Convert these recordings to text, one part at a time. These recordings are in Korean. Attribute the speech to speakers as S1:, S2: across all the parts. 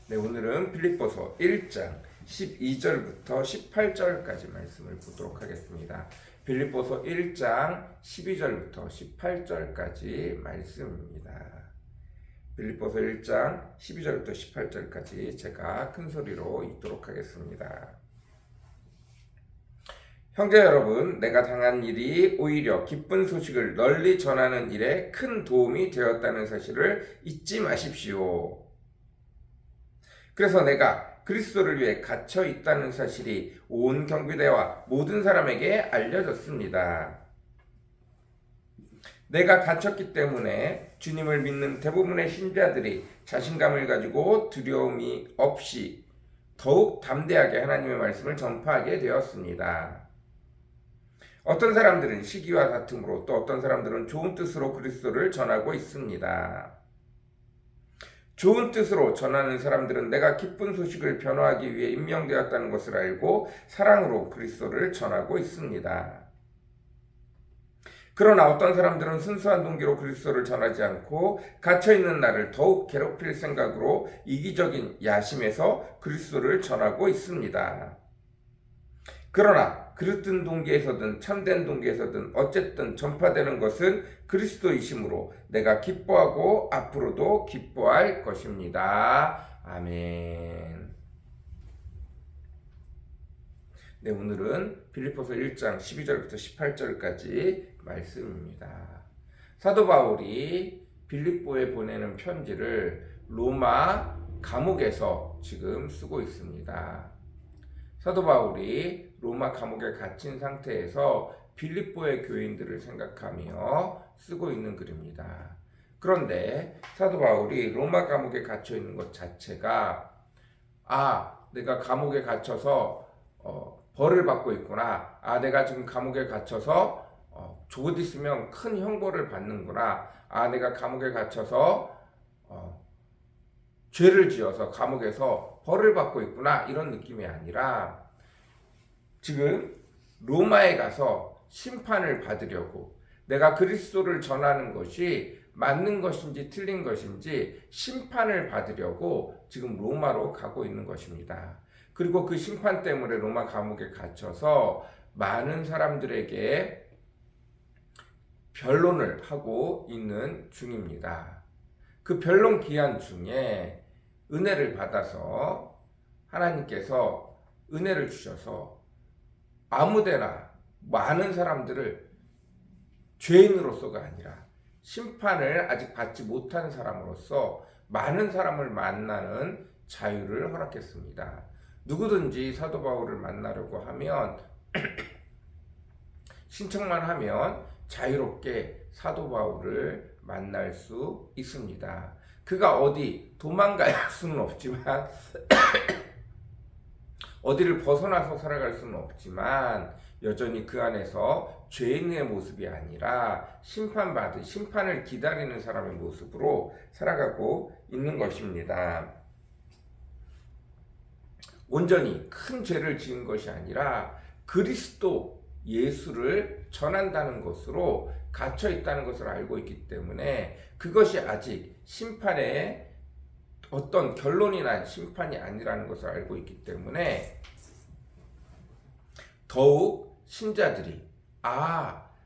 S1: 네, 오늘은 빌립보서 1장 12절부터 18절까지 말씀을 보도록 하겠습니다. 빌립보서 1장 12절부터 18절까지 말씀입니다. 빌립보서 1장 12절부터 18절까지 제가 큰 소리로 읽도록 하겠습니다. 형제 여러분, 내가 당한 일이 오히려 기쁜 소식을 널리 전하는 일에 큰 도움이 되었다는 사실을 잊지 마십시오. 그래서 내가 그리스도를 위해 갇혀 있다는 사실이 온 경비대와 모든 사람에게 알려졌습니다. 내가 갇혔기 때문에 주님을 믿는 대부분의 신자들이 자신감을 가지고 두려움이 없이 더욱 담대하게 하나님의 말씀을 전파하게 되었습니다. 어떤 사람들은 시기와 다툼으로, 또 어떤 사람들은 좋은 뜻으로 그리스도를 전하고 있습니다. 좋은 뜻으로 전하는 사람들은 내가 기쁜 소식을 변호하기 위해 임명되었다는 것을 알고 사랑으로 그리스도를 전하고 있습니다. 그러나 어떤 사람들은 순수한 동기로 그리스도를 전하지 않고 갇혀있는 나를 더욱 괴롭힐 생각으로 이기적인 야심에서 그리스도를 전하고 있습니다. 그러나 그릇된 동기에서든 참된 동기에서든 어쨌든 전파되는 것은 그리스도이심으로 내가 기뻐하고 앞으로도 기뻐할 것입니다. 아멘. 네, 오늘은 빌립보서 1장 12절부터 18절까지 말씀입니다. 사도 바울이 빌립보에 보내는 편지를 로마 감옥에서 지금 쓰고 있습니다. 사도 바울이 로마 감옥에 갇힌 상태에서 빌립보의 교인들을 생각하며 쓰고 있는 글입니다. 그런데 사도 바울이 로마 감옥에 갇혀 있는 것 자체가 내가 감옥에 갇혀서 벌을 받고 있구나. 내가 지금 감옥에 갇혀서 곧 있으면 큰 형벌을 받는구나. 내가 감옥에 갇혀서 죄를 지어서 감옥에서 벌을 받고 있구나, 이런 느낌이 아니라 지금 로마에 가서 심판을 받으려고, 내가 그리스도를 전하는 것이 맞는 것인지 틀린 것인지 심판을 받으려고 지금 로마로 가고 있는 것입니다. 그리고 그 심판 때문에 로마 감옥에 갇혀서 많은 사람들에게 변론을 하고 있는 중입니다. 그 변론 기한 중에 은혜를 받아서 하나님께서 은혜를 주셔서 아무데나 많은 사람들을 죄인으로서가 아니라 심판을 아직 받지 못한 사람으로서 많은 사람을 만나는 자유를 허락했습니다. 누구든지 사도 바울을 만나려고 하면 신청만 하면 자유롭게 사도 바울을 만날 수 있습니다. 그가 어디 도망갈 수는 없지만 어디를 벗어나서 살아갈 수는 없지만 여전히 그 안에서 죄인의 모습이 아니라 심판을 기다리는 사람의 모습으로 살아가고 있는 것입니다. 온전히 큰 죄를 지은 것이 아니라 그리스도 예수를 전한다는 것으로 갇혀 있다는 것을 알고 있기 때문에 그것이 아직 심판의 어떤 결론이 난 심판이 아니라는 것을 알고 있기 때문에 더욱 신자들이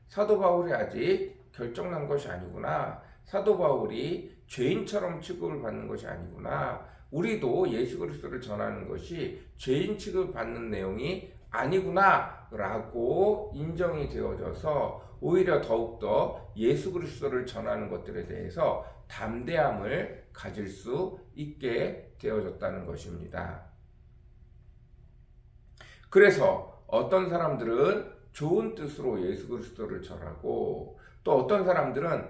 S1: 사도 바울이 아직 결정난 것이 아니구나, 사도 바울이 죄인처럼 취급을 받는 것이 아니구나, 우리도 예수 그리스도를 전하는 것이 죄인 취급을 받는 내용이 아니구나 라고 인정이 되어져서 오히려 더욱더 예수 그리스도를 전하는 것들에 대해서 담대함을 가질 수 있게 되어졌다는 것입니다. 그래서 어떤 사람들은 좋은 뜻으로 예수 그리스도를 전하고, 또 어떤 사람들은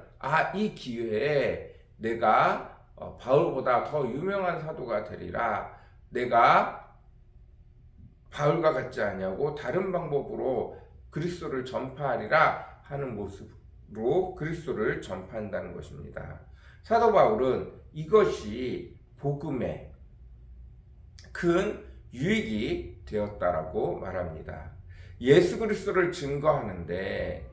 S1: 이 기회에 내가 바울보다 더 유명한 사도가 되리라, 내가 바울과 같지 않냐고 다른 방법으로 그리스도를 전파하리라 하는 모습으로 그리스도를 전파한다는 것입니다. 사도 바울은 이것이 복음의 큰 유익이 되었다라고 말합니다. 예수 그리스도를 증거하는데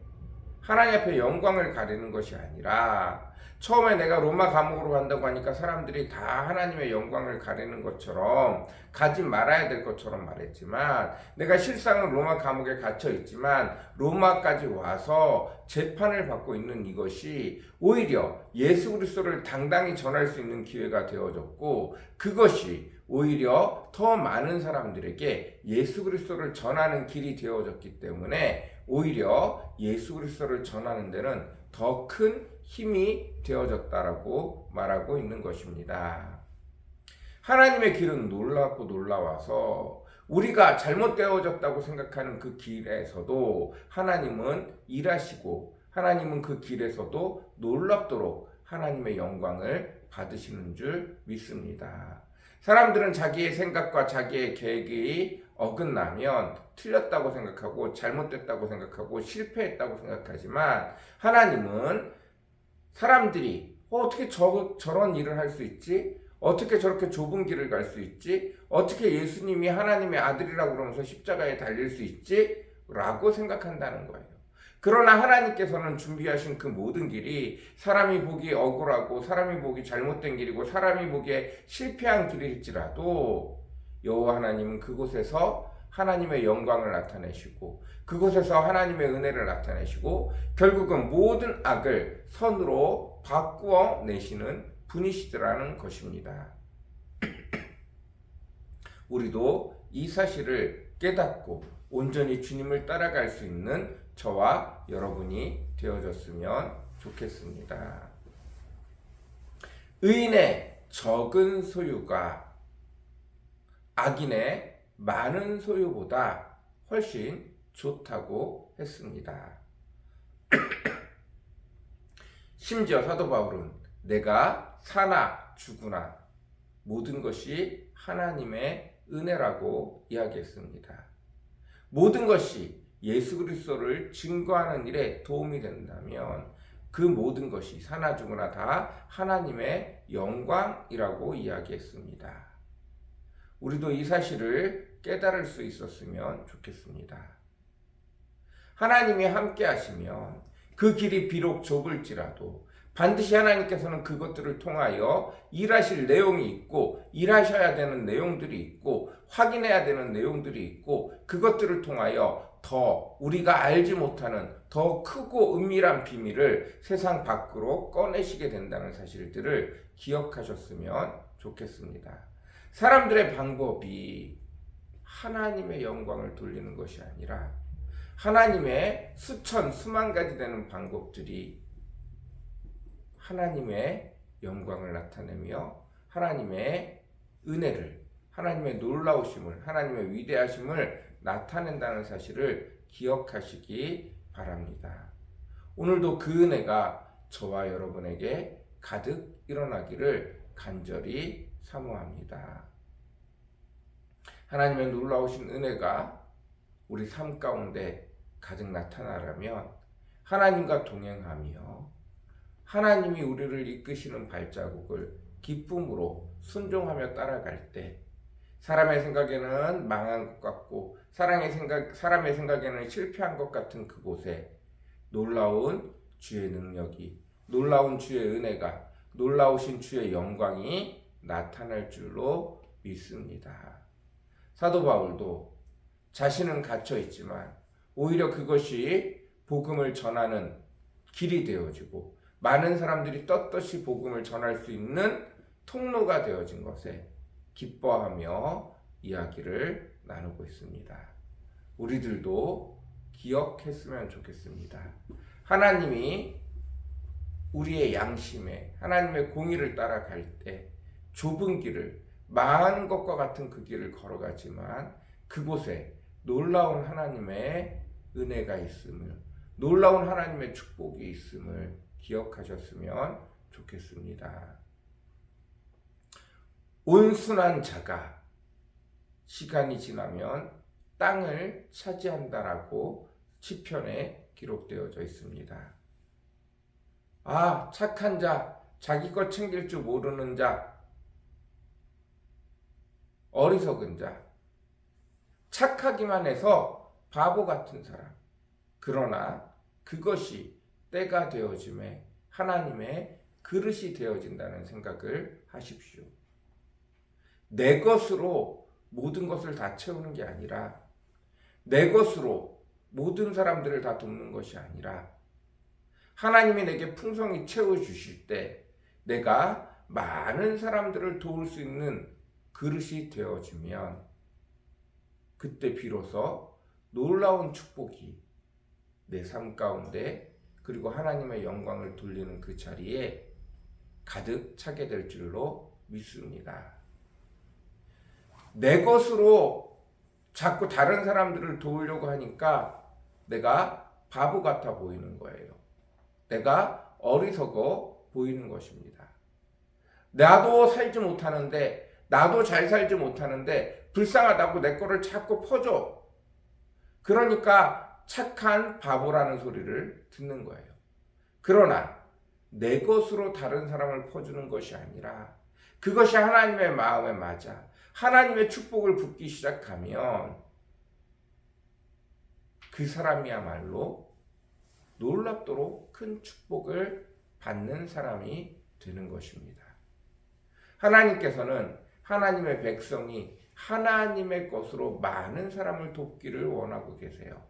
S1: 하나님 앞에 영광을 가리는 것이 아니라 처음에 내가 로마 감옥으로 간다고 하니까 사람들이 다 하나님의 영광을 가리는 것처럼 가지 말아야 될 것처럼 말했지만 내가 실상은 로마 감옥에 갇혀 있지만 로마까지 와서 재판을 받고 있는 이것이 오히려 예수 그리스도를 당당히 전할 수 있는 기회가 되어졌고 그것이 오히려 더 많은 사람들에게 예수 그리스도를 전하는 길이 되어졌기 때문에 오히려 예수 그리스도를 전하는 데는 더 큰 힘이 되어졌다라고 말하고 있는 것입니다. 하나님의 길은 놀랍고 놀라워서 우리가 잘못되어졌다고 생각하는 그 길에서도 하나님은 일하시고 하나님은 그 길에서도 놀랍도록 하나님의 영광을 받으시는 줄 믿습니다. 사람들은 자기의 생각과 자기의 계획이 어긋나면 틀렸다고 생각하고 잘못됐다고 생각하고 실패했다고 생각하지만 하나님은 사람들이 어떻게 저런 일을 할 수 있지? 어떻게 저렇게 좁은 길을 갈 수 있지? 어떻게 예수님이 하나님의 아들이라고 그러면서 십자가에 달릴 수 있지? 라고 생각한다는 거예요. 그러나 하나님께서는 준비하신 그 모든 길이 사람이 보기 억울하고 사람이 보기 잘못된 길이고 사람이 보기에 실패한 길일지라도 여호와 하나님은 그곳에서 하나님의 영광을 나타내시고 그곳에서 하나님의 은혜를 나타내시고 결국은 모든 악을 선으로 바꾸어 내시는 분이시더라는 것입니다. 우리도 이 사실을 깨닫고 온전히 주님을 따라갈 수 있는 저와 여러분이 되어졌으면 좋겠습니다. 의인의 적은 소유가 악인의 많은 소유보다 훨씬 좋다고 했습니다. 심지어 사도 바울은 내가 사나 죽으나 모든 것이 하나님의 은혜라고 이야기했습니다. 모든 것이 예수 그리스도를 증거하는 일에 도움이 된다면 그 모든 것이 사나 죽으나 다 하나님의 영광이라고 이야기했습니다. 우리도 이 사실을 깨달을 수 있었으면 좋겠습니다. 하나님이 함께 하시면 그 길이 비록 좁을지라도 반드시 하나님께서는 그것들을 통하여 일하실 내용이 있고 일하셔야 되는 내용들이 있고 확인해야 되는 내용들이 있고 그것들을 통하여 더 우리가 알지 못하는 더 크고 은밀한 비밀을 세상 밖으로 꺼내시게 된다는 사실들을 기억하셨으면 좋겠습니다. 사람들의 방법이 하나님의 영광을 돌리는 것이 아니라 하나님의 수천 수만 가지 되는 방법들이 하나님의 영광을 나타내며 하나님의 은혜를, 하나님의 놀라우심을, 하나님의 위대하심을 나타낸다는 사실을 기억하시기 바랍니다. 오늘도 그 은혜가 저와 여러분에게 가득 일어나기를 간절히 사모합니다. 하나님의 놀라우신 은혜가 우리 삶 가운데 가득 나타나려면 하나님과 동행하며 하나님이 우리를 이끄시는 발자국을 기쁨으로 순종하며 따라갈 때 사람의 생각에는 망한 것 같고 사람의 생각에는 실패한 것 같은 그곳에 놀라운 주의 능력이, 놀라운 주의 은혜가, 놀라우신 주의 영광이 나타날 줄로 믿습니다. 사도 바울도 자신은 갇혀 있지만 오히려 그것이 복음을 전하는 길이 되어지고 많은 사람들이 떳떳이 복음을 전할 수 있는 통로가 되어진 것에 기뻐하며 이야기를 나누고 있습니다. 우리들도 기억했으면 좋겠습니다. 하나님이 우리의 양심에 하나님의 공의를 따라갈 때 좁은 길을 망한 것과 같은 그 길을 걸어가지만 그곳에 놀라운 하나님의 은혜가 있음을, 놀라운 하나님의 축복이 있음을 기억하셨으면 좋겠습니다. 온순한 자가 시간이 지나면 땅을 차지한다라고 시편에 기록되어져 있습니다. 아, 착한 자, 자기 것 챙길 줄 모르는 자, 어리석은 자, 착하기만 해서 바보 같은 사람. 그러나 그것이 때가 되어짐에 하나님의 그릇이 되어진다는 생각을 하십시오. 내 것으로 모든 것을 다 채우는 게 아니라, 내 것으로 모든 사람들을 다 돕는 것이 아니라, 하나님이 내게 풍성히 채워주실 때 내가 많은 사람들을 도울 수 있는 그릇이 되어지면, 그때 비로소 놀라운 축복이 내 삶 가운데, 그리고 하나님의 영광을 돌리는 그 자리에 가득 차게 될 줄로 믿습니다. 내 것으로 자꾸 다른 사람들을 도우려고 하니까 내가 바보 같아 보이는 거예요. 내가 어리석어 보이는 것입니다. 나도 살지 못하는데, 나도 잘 살지 못하는데 불쌍하다고 내 거를 자꾸 퍼줘. 그러니까 착한 바보라는 소리를 듣는 거예요. 그러나 내 것으로 다른 사람을 퍼주는 것이 아니라, 그것이 하나님의 마음에 맞아 하나님의 축복을 붓기 시작하면 그 사람이야말로 놀랍도록 큰 축복을 받는 사람이 되는 것입니다. 하나님께서는 하나님의 백성이 하나님의 것으로 많은 사람을 돕기를 원하고 계세요.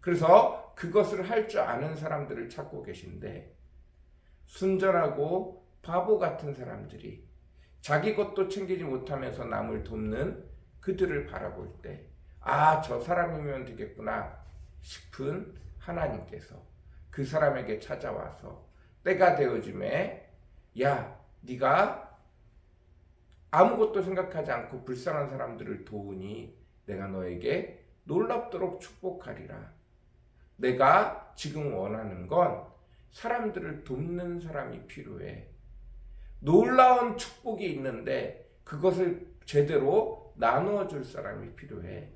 S1: 그래서 그것을 할 줄 아는 사람들을 찾고 계신데, 순전하고 바보 같은 사람들이 자기 것도 챙기지 못하면서 남을 돕는 그들을 바라볼 때, 아, 저 사람이면 되겠구나 싶은 하나님께서 그 사람에게 찾아와서 때가 되어짐에, 야, 네가 아무것도 생각하지 않고 불쌍한 사람들을 도우니 내가 너에게 놀랍도록 축복하리라. 내가 지금 원하는 건 사람들을 돕는 사람이 필요해. 놀라운 축복이 있는데 그것을 제대로 나누어 줄 사람이 필요해.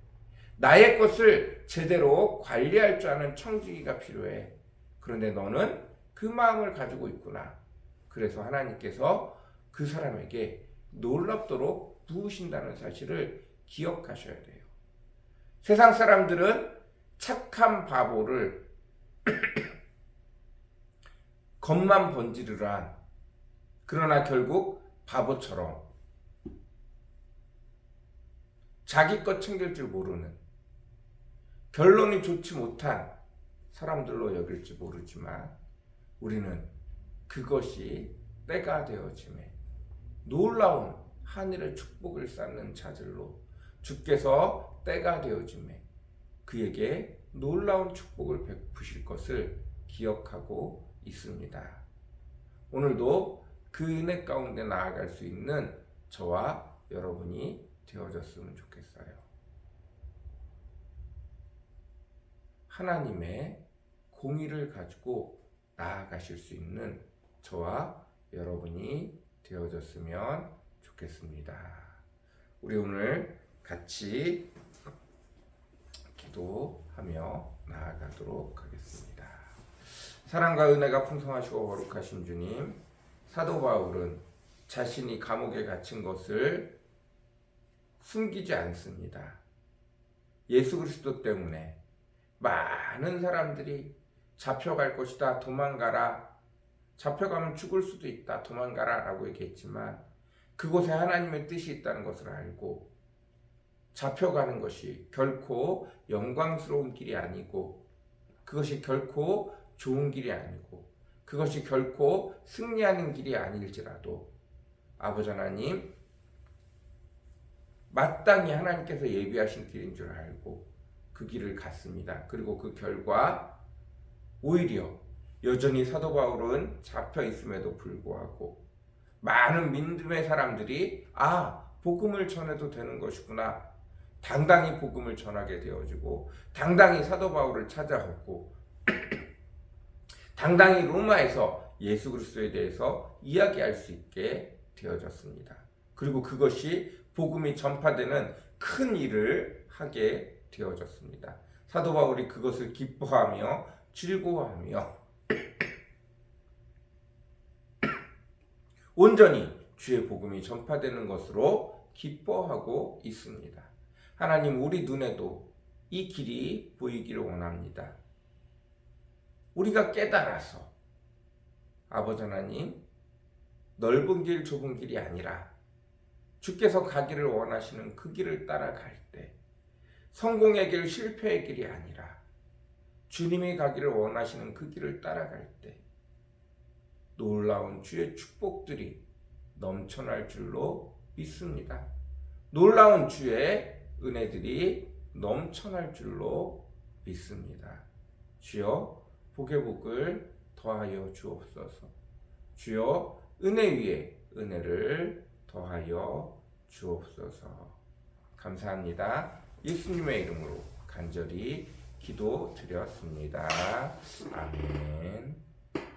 S1: 나의 것을 제대로 관리할 줄 아는 청지기가 필요해. 그런데 너는 그 마음을 가지고 있구나. 그래서 하나님께서 그 사람에게 놀랍도록 부으신다는 사실을 기억하셔야 돼요. 세상 사람들은 착한 바보를 겉만 번지르르한, 그러나 결국 바보처럼 자기 것 챙길 줄 모르는, 결론이 좋지 못한 사람들로 여길지 모르지만, 우리는 그것이 때가 되어짐에 놀라운 하늘의 축복을 쌓는 자들로, 주께서 때가 되어짐에 그에게 놀라운 축복을 베푸실 것을 기억하고 있습니다. 오늘도 그 은혜 가운데 나아갈 수 있는 저와 여러분이 되어졌으면 좋겠어요. 하나님의 공의를 가지고 나아가실 수 있는 저와 여러분이 되어졌으면 좋겠습니다. 우리 오늘 같이 기도하며 나아가도록 하겠습니다. 사랑과 은혜가 풍성하시고 거룩하신 주님, 사도 바울은 자신이 감옥에 갇힌 것을 숨기지 않습니다. 예수 그리스도 때문에 많은 사람들이 잡혀갈 것이다, 도망가라, 잡혀가면 죽을 수도 있다, 도망가라 라고 얘기했지만, 그곳에 하나님의 뜻이 있다는 것을 알고 잡혀가는 것이 결코 영광스러운 길이 아니고, 그것이 결코 좋은 길이 아니고, 그것이 결코 승리하는 길이 아닐지라도 아버지 하나님, 마땅히 하나님께서 예비하신 길인 줄 알고 그 길을 갔습니다. 그리고 그 결과 오히려 여전히 사도 바울은 잡혀 있음에도 불구하고 많은 믿음의 사람들이 복음을 전해도 되는 것이구나, 당당히 복음을 전하게 되어지고, 당당히 사도 바울을 찾아오고 당당히 로마에서 예수 그리스도에 대해서 이야기할 수 있게 되어졌습니다. 그리고 그것이 복음이 전파되는 큰 일을 하게 되어졌습니다. 사도 바울이 그것을 기뻐하며 즐거워하며 온전히 주의 복음이 전파되는 것으로 기뻐하고 있습니다. 하나님, 우리 눈에도 이 길이 보이기를 원합니다. 우리가 깨달아서 아버지 하나님, 넓은 길, 좁은 길이 아니라 주께서 가기를 원하시는 그 길을 따라갈 때 성공의 길, 실패의 길이 아니라 주님이 가기를 원하시는 그 길을 따라갈 때 놀라운 주의 축복들이 넘쳐날 줄로 믿습니다. 놀라운 주의 은혜들이 넘쳐날 줄로 믿습니다. 주여 복의 복을 더하여 주옵소서. 주여 은혜 위에 은혜를 더하여 주옵소서. 감사합니다. 예수님의 이름으로 간절히 기도드렸습니다. 아멘.